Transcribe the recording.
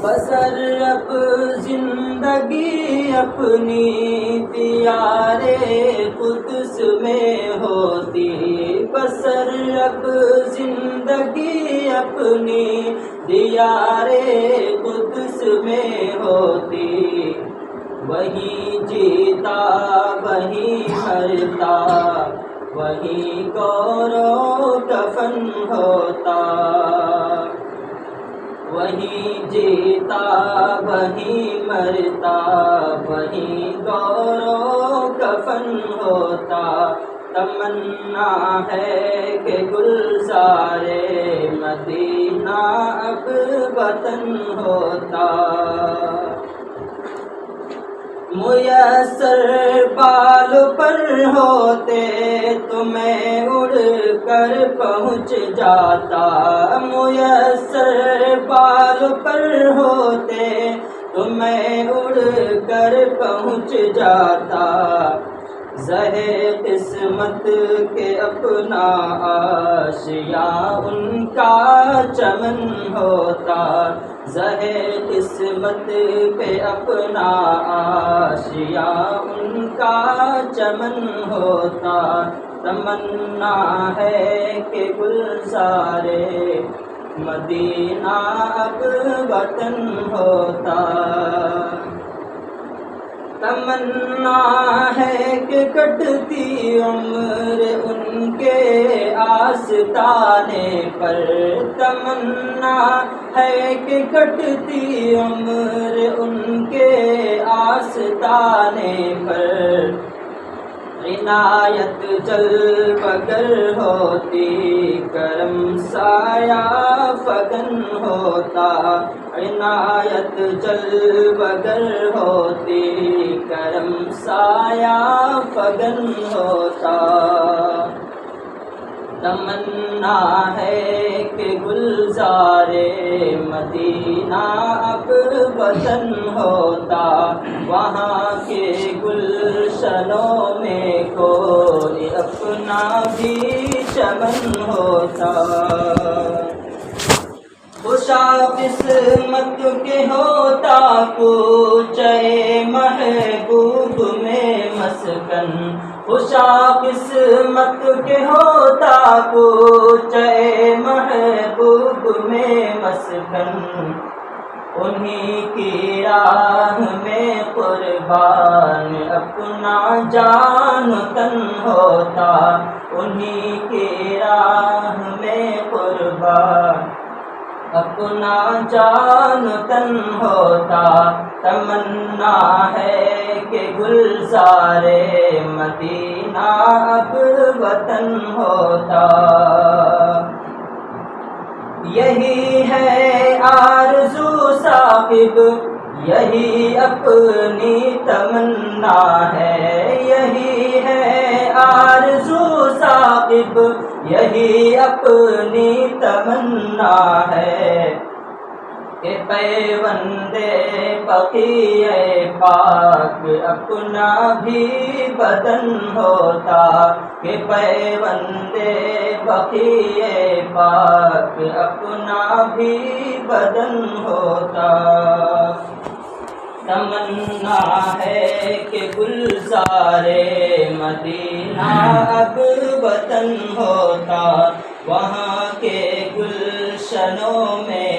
بسر اب زندگی اپنی دیار قدس میں ہوتی، بسر اب زندگی اپنی دیار قدس میں ہوتی، وہی جیتا وہی مرتا، وہی گورو کفن ہوتا، وہی جیتا وہی مرتا، وہی گورو کفن ہوتا۔ تمنا ہے کہ گلزار مدینہ اب وطن ہوتا، میسر بال پر ہوتے تو میں اڑ کر پہنچ جاتا، میسر بال پر ہوتے تو میں اڑ کر پہنچ جاتا، زہے قسمت کے اپنا آشیا ان کا چمن ہوتا، زہے قسمت پہ اپنا آشیا ان کا چمن ہوتا۔ تمنا ہے کہ گلزار مدینہ اب وطن ہوتا، تمنا ہے کہ کٹتی عمر ان کے آستانے پر، تمنا ہے کہ کٹتی عمر ان کے آستانے پر، عنایت جلوگر ہوتی کرم سایہ فگن ہوتا، عنایت جلوگر ہوتی کرم سایہ فگن ہوتا۔ تمنا ہے کہ گلزار مدینہ اب وطن ہوتا، وہاں کے گلشنوں میں کوئی اپنا بھی چمن ہوتا، خوشا قسمت کے ہوتا کوچے محبوب میں مسکن، خوشا قسمت کے ہوتا کوچے محبوب میں مسکن، انہی کی راہ میں قربان اپنا جان تن ہوتا، انہی کی راہ میں قربان اپنا جان تن ہوتا۔ تمنا ہے کہ گلزار مدینہ اب وطن ہوتا، یہی ہے آرزو ثاقب یہی اپنی تمنا ہے، یہی ہے آرزو ثاقب یہی اپنی تمنا ہے، کہ پیوند بقیع پاک اپنا بھی بدن ہوتا، کہ پیوند بقیع پاک اپنا بھی بدن ہوتا۔ تمنا ہے کہ گلزار مدینہ اب وطن ہوتا، وہاں کے گلشنوں میں